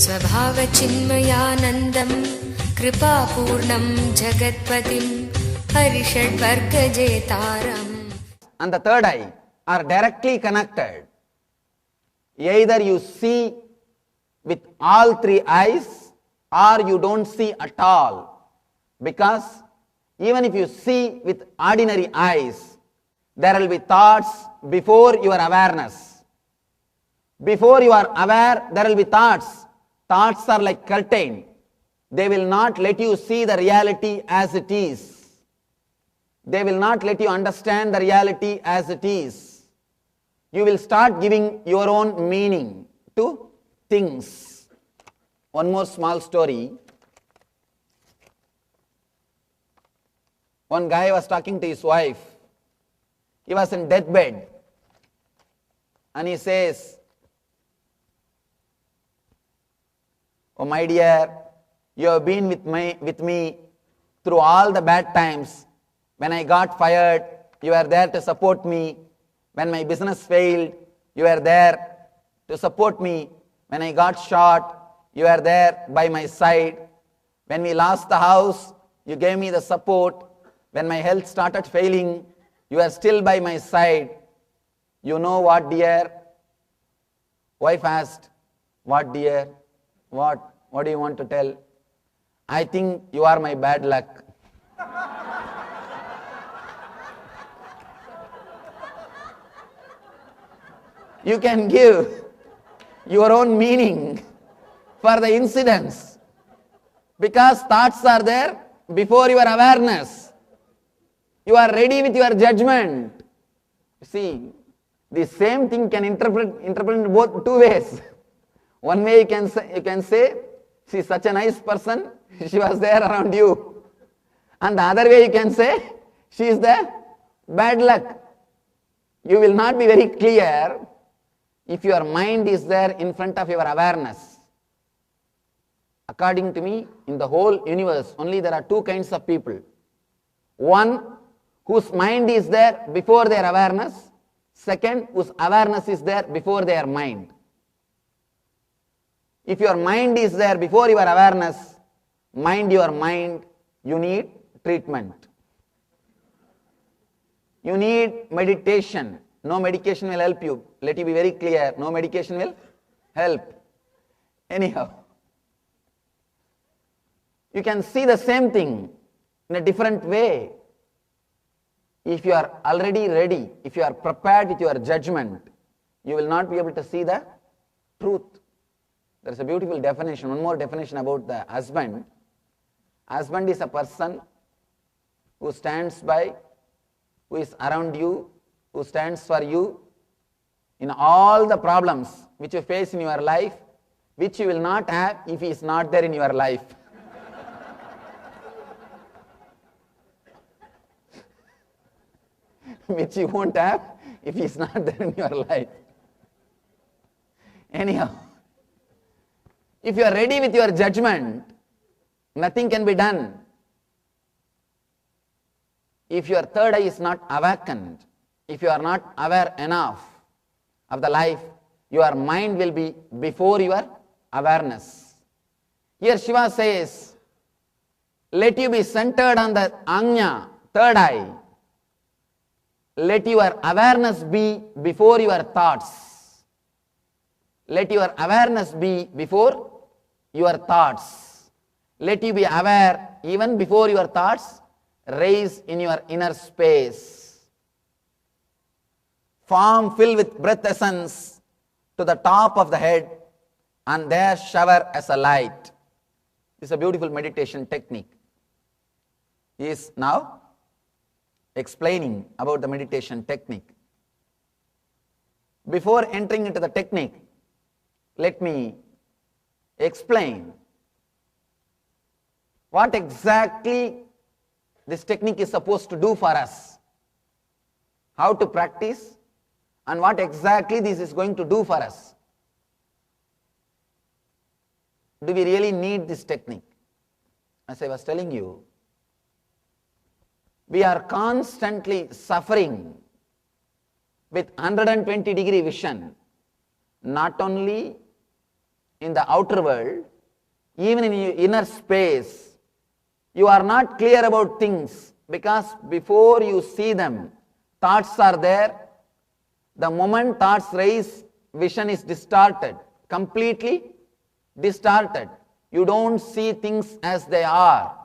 स्वभावचिन्मयानन्दं कृपापूर्णं जगत्पतिं हरिषड्वर्गजेतारम्. And the third eye are directly connected. Either you see with all three eyes or you don't see at all. Because even if you see with ordinary eyes, there will be thoughts before your awareness. Before you are aware, there will be thoughts. Thoughts are like curtain. They will not let you see the reality as it is. They will not let you understand the reality as it is. You will start giving your own meaning to things. One more small story. One guy was talking to his wife. He was in deathbed. And he says, "Oh my dear, you have been with me through all the bad times. When I got fired, you were there to support me. When my business failed, you were there to support me. When I got shot, you were there by my side. When we lost the house, you gave me the support. When my health started failing, you are still by my side. You know what, dear?" Wife asked, "What, dear? What do you want to tell?" "I think you are my bad luck." You can give your own meaning for the incidents because thoughts are there before your awareness. You are ready with your judgment. See, the same thing can interpret in both two ways. One way you can say, "She is such a nice person, she was there around you." And the other way you can say, "She is the bad luck." You will not be very clear if your mind is there in front of your awareness. According to me, in the whole universe, only there are two kinds of people. One, whose mind is there before their awareness. Second, whose awareness is there before their mind. If your mind is there before your awareness, mind your mind, you need treatment. You need meditation. No medication will help you. Let you be very clear. No medication will help. Anyhow, you can see the same thing in a different way. If you are already ready, if you are prepared with your judgment, you will not be able to see the truth. There is a beautiful definition, one more definition about the husband. Husband is a person who stands by, who is around you, who stands for you in all the problems which you face in your life, which you will not have if he is not there in your life. Which you won't have if he is not there in your life. Anyhow, if you are ready with your judgment, nothing can be done. If your third eye is not awakened, if you are not aware enough of the life, your mind will be before your awareness. Here Shiva says, let you be centered on the Ajna, third eye. Let your awareness be before your thoughts. Let your awareness be before your thoughts. Let you be aware even before your thoughts rise in your inner space. Form fill with breath essence to the top of the head and there shower as a light. This is a beautiful meditation technique. He is now explaining about the meditation technique. Before entering into the technique, let me explain what exactly this technique is supposed to do for us, how to practice, and what exactly this is going to do for us. Do we really need this technique? As I was telling you, we are constantly suffering with 120-degree vision, not only in the outer world, even in your inner space, you are not clear about things because before you see them, thoughts are there. The moment thoughts rise, vision is distorted, completely distorted. You don't see things as they are.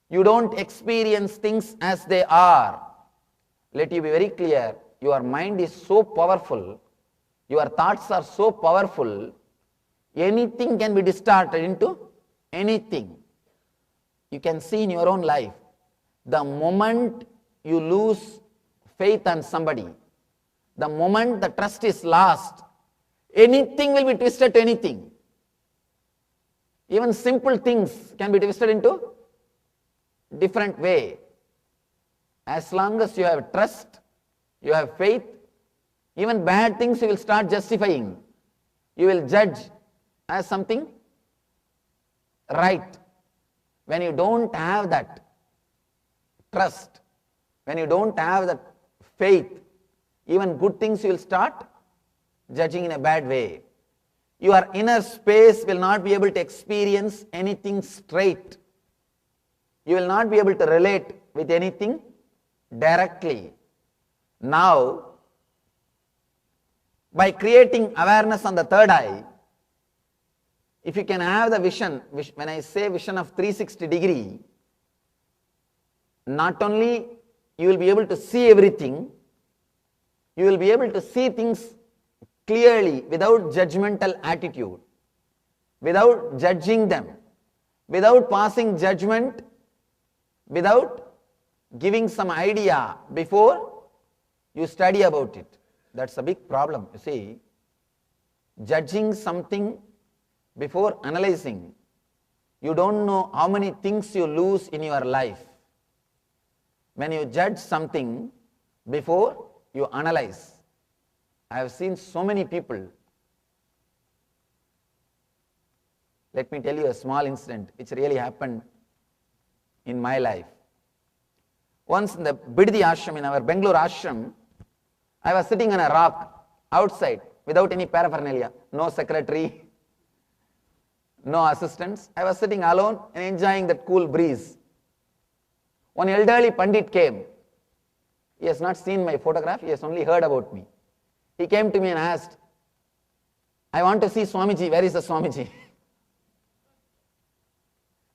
You don't experience things as they are. Let you be very clear, your mind is so powerful, your thoughts are so powerful, anything can be distorted into anything. You can see in your own life, the moment you lose faith on somebody, the moment the trust is lost, anything will be twisted to anything. Even simple things can be twisted into different way. As long as you have trust, you have faith, even bad things you will start justifying. You will judge as something right. When you don't have that trust, when you don't have that faith, even good things you will start judging in a bad way. Your inner space will not be able to experience anything straight. You will not be able to relate with anything directly. Now, by creating awareness on the third eye, if you can have the vision, when I say vision of 360 degree, not only you will be able to see everything, you will be able to see things clearly without judgmental attitude, without judging them, without passing judgment, without giving some idea before you study about it. That's a big problem. You see, judging something before analyzing, you don't know how many things you lose in your life. When you judge something before you analyze, I have seen so many people. Let me tell you a small incident which really happened in my life. Once in the Biddi ashram, in our Bangalore ashram, I was sitting on a rock outside without any paraphernalia, no secretary, no assistants. I was sitting alone and enjoying that cool breeze. One elderly Pandit came. He has not seen my photograph, he has only heard about me. He came to me and asked, I want to see Swamiji, where is the Swamiji?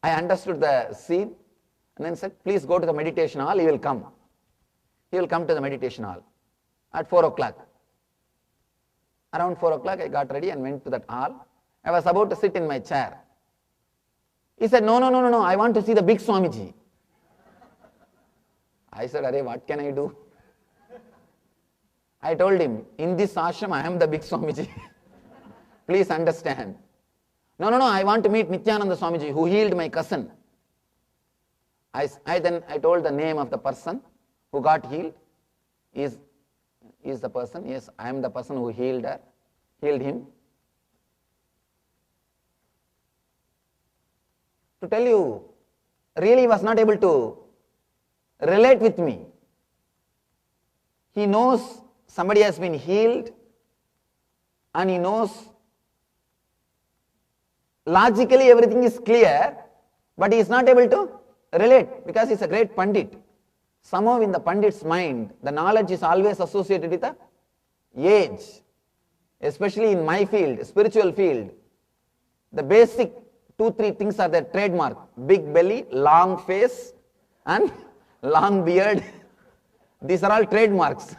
I understood the scene and then said, please go to the meditation hall, he will come. He will come to the meditation hall at 4 o'clock. Around 4 o'clock I got ready and went to that hall. I was about to sit in my chair. He said, no, I want to see the big Swamiji. I said, Arey, what can I do? I told him, in this ashram I am the big Swamiji. Please understand. No, I want to meet Nityananda Swamiji who healed my cousin. I told the name of the person who got healed. Is the person? Yes, I am the person who healed him. To tell you, really he was not able to relate with me. He knows somebody has been healed and he knows logically everything is clear, but he is not able to relate because he is a great Pandit. Somehow in the Pandit's mind, the knowledge is always associated with the age. Especially in my field, spiritual field, the basic 2-3 things are their trademark. Big belly, long face and long beard. These are all trademarks.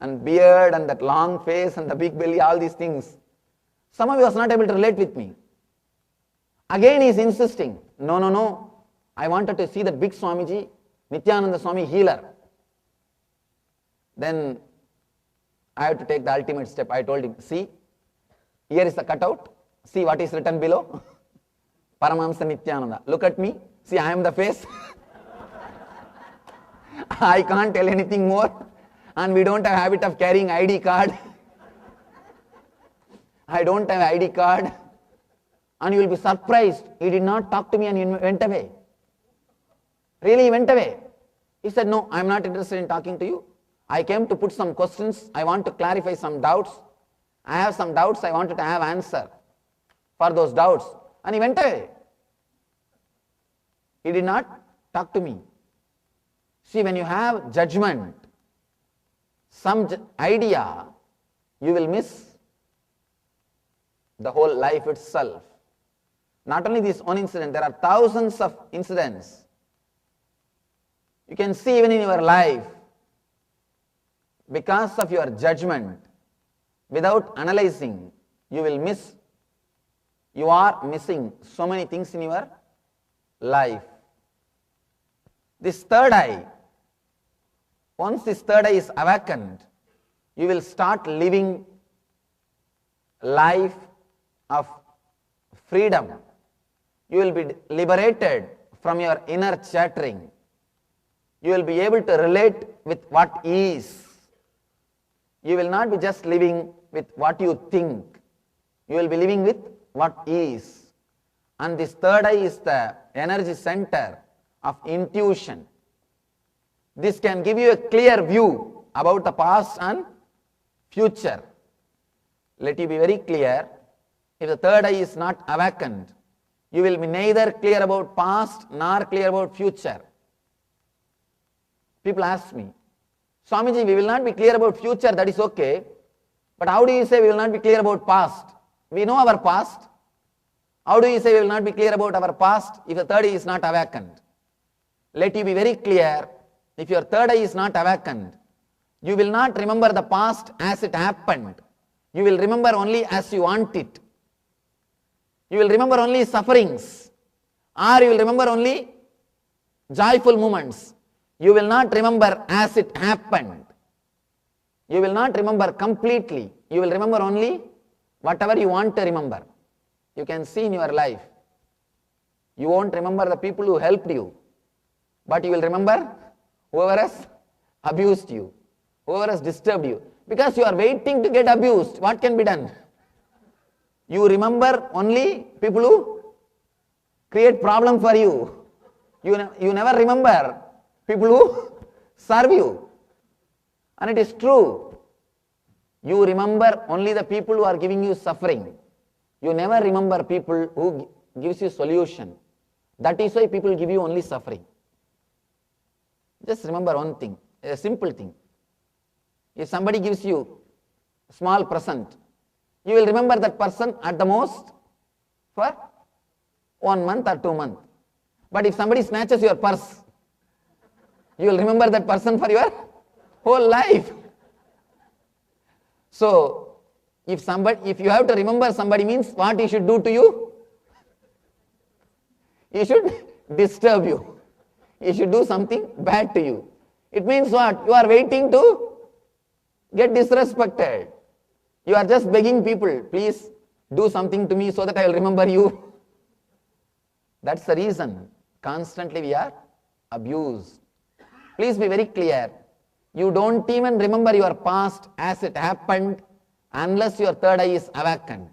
And beard and that long face and the big belly, all these things. Somehow he was not able to relate with me. Again he is insisting, no, I wanted to see that big Swamiji, Nityananda Swami healer. Then I have to take the ultimate step. I told him, see, here is the cutout. See what is written below. Paramahamsa Nityananda. Look at me. See, I am the face. I can't tell anything more. And we don't have habit of carrying ID card. I don't have ID card. And you will be surprised. He did not talk to me and he went away. Really, he went away. He said, no, I am not interested in talking to you. I came to put some questions, I want to clarify some doubts. I have some doubts, I wanted to have answer for those doubts. And he went away. He did not talk to me. See, when you have judgment, some idea, you will miss the whole life itself. Not only this one incident, there are thousands of incidents. You can see even in your life, because of your judgment, without analyzing, you are missing so many things in your life. This third eye, once this third eye is awakened, you will start living life of freedom. You will be liberated from your inner chattering. You will be able to relate with what is. You will not be just living with what you think. You will be living with what is. And this third eye is the energy center of intuition. This can give you a clear view about the past and future. Let you be very clear, if the third eye is not awakened, you will be neither clear about past nor clear about future. People ask me, Swamiji, we will not be clear about future, that is okay, but how do you say we will not be clear about past? We know our past. How do you say we will not be clear about our past if the third eye is not awakened? Let you be very clear, if your third eye is not awakened, you will not remember the past as it happened. You will remember only as you want it. You will remember only sufferings, or you will remember only joyful moments. You will not remember as it happened. You will not remember completely. You will remember only whatever you want to remember. You can see in your life. You won't remember the people who helped you, but you will remember whoever has abused you, whoever has disturbed you. Because you are waiting to get abused, what can be done? You remember only people who create problem for you. You never remember people who serve you. And it is true. You remember only the people who are giving you suffering. You never remember people who gives you solution. That is why people give you only suffering. Just remember one thing, a simple thing. If somebody gives you a small present, you will remember that person at the most for 1 month or 2 months. But if somebody snatches your purse, you will remember that person for your whole life. So, if you have to remember somebody, means what he should do to you? He should disturb you. He should do something bad to you. It means what? You are waiting to get disrespected. You are just begging people, please do something to me so that I will remember you. That's the reason constantly we are abused. Please be very clear. You don't even remember your past as it happened unless your third eye is awakened.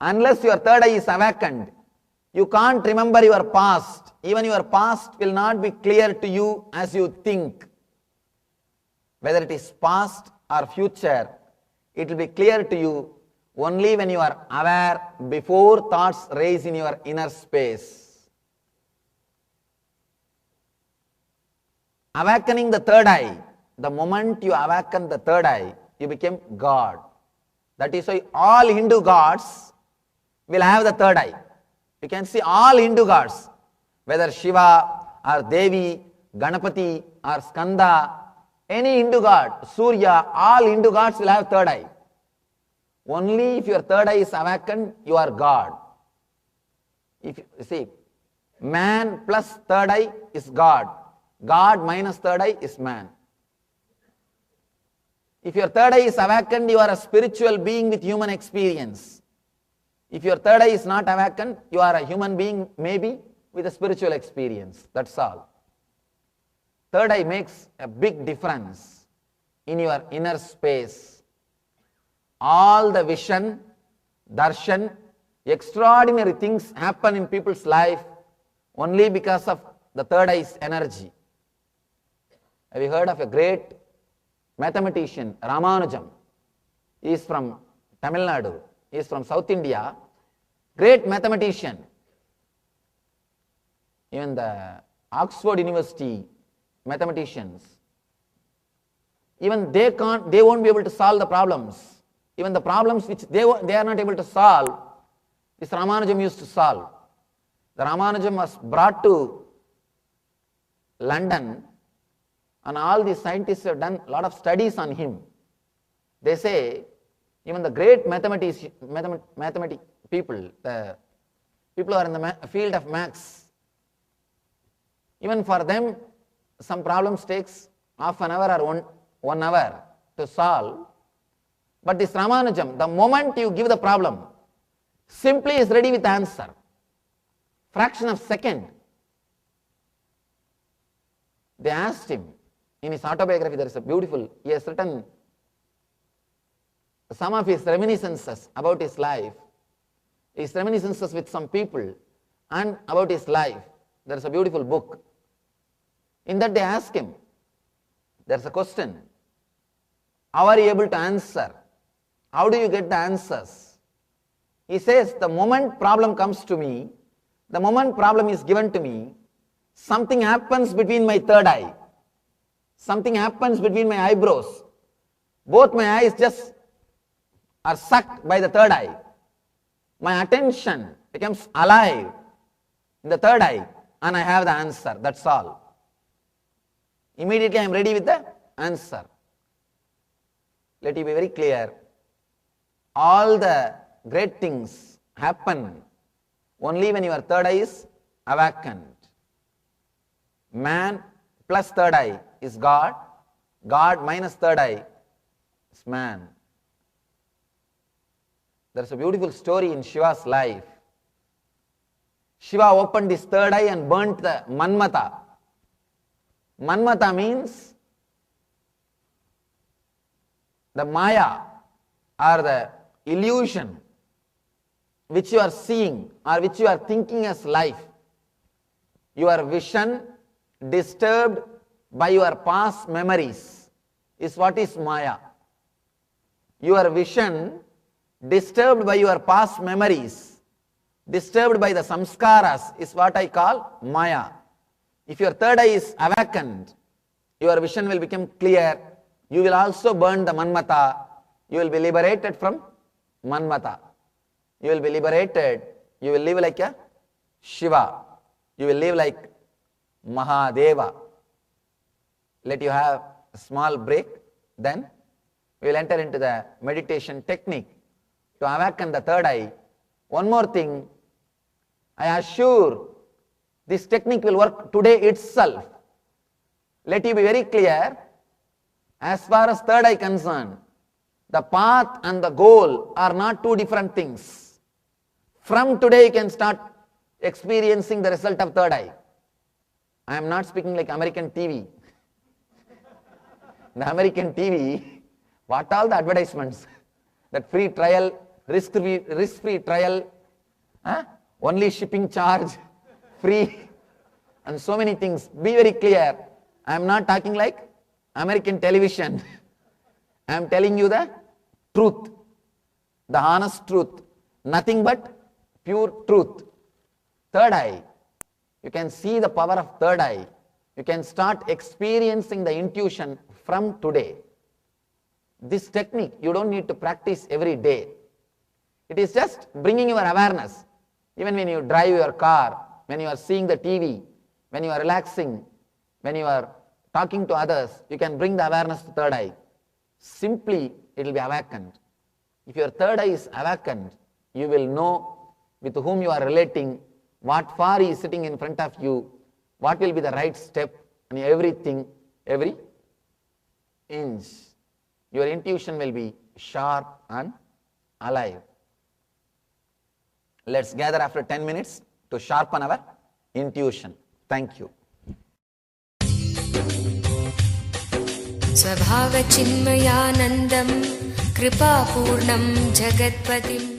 Unless your third eye is awakened, you can't remember your past. Even your past will not be clear to you as you think. Whether it is past or future, it will be clear to you only when you are aware before thoughts rise in your inner space. Awakening the third eye, the moment you awaken the third eye, you become God. That is why all Hindu gods will have the third eye. You can see all Hindu gods, whether Shiva or Devi, Ganapati or Skanda, any Hindu god, Surya, all Hindu gods will have third eye. Only if your third eye is awakened, you are God. If you see, man plus third eye is God. God minus third eye is man. If your third eye is awakened, you are a spiritual being with human experience. If your third eye is not awakened, you are a human being maybe with a spiritual experience. That's all. Third eye makes a big difference in your inner space. All the vision, darshan, extraordinary things happen in people's life only because of the third eye's energy. Have you heard of a great mathematician, Ramanujam? He is from Tamil Nadu. He is from South India. Great mathematician. Even the Oxford University mathematicians, even they won't be able to solve the problems. Even the problems which they are not able to solve, this Ramanujam used to solve. The Ramanujam was brought to London, and all these scientists have done a lot of studies on him. They say even the great mathematic people, the people who are in the field of maths, even for them some problems takes half an hour or one hour to solve. But this Ramanujam, the moment you give the problem, simply is ready with the answer. Fraction of second. They asked him, in his autobiography there is a beautiful, he has written some of his reminiscences about his life, his reminiscences with some people and about his life. There is a beautiful book. In that they ask him, there is a question, how are you able to answer? How do you get the answers? He says, the moment problem comes to me, the moment problem is given to me, something happens between my third eye. Something happens between my eyebrows. Both my eyes just are sucked by the third eye. My attention becomes alive in the third eye and I have the answer. That's all. Immediately I am ready with the answer. Let you be very clear. All the great things happen only when your third eye is awakened. Man plus third eye is God. God minus third eye is man. There is a beautiful story in Shiva's life. Shiva opened his third eye and burnt the Manmata. Manmata means the Maya or the illusion which you are seeing or which you are thinking as life. Your vision disturbed by your past memories is what is Maya. Your vision disturbed by your past memories, disturbed by the samskaras is what I call Maya. If your third eye is awakened, your vision will become clear. You will also burn the Manmata. You will be liberated from Manmata. You will be liberated. You will live like a Shiva. You will live like Mahadeva. Let you have a small break. Then we will enter into the meditation technique to awaken the third eye. One more thing, I assure this technique will work today itself. Let you be very clear, as far as third eye concerned, the path and the goal are not two different things. From today you can start experiencing the result of third eye. I am not speaking like American TV. The American TV, what all the advertisements, that free trial, risk-free trial, only shipping charge, free, and so many things. Be very clear. I am not talking like American television. I am telling you the truth, the honest truth, nothing but pure truth. Third eye, you can see the power of third eye. You can start experiencing the intuition from today. This technique, you don't need to practice every day. It is just bringing your awareness. Even when you drive your car, when you are seeing the TV, when you are relaxing, when you are talking to others, you can bring the awareness to third eye. Simply, it will be awakened. If your third eye is awakened, you will know with whom you are relating, what far he is sitting in front of you, what will be the right step, and everything, every inch. Your intuition will be sharp and alive. Let's gather after 10 minutes to sharpen our intuition. Thank you. स्वभावचिन्मयानन्दं कृपापूर्णं जगत्पतिम्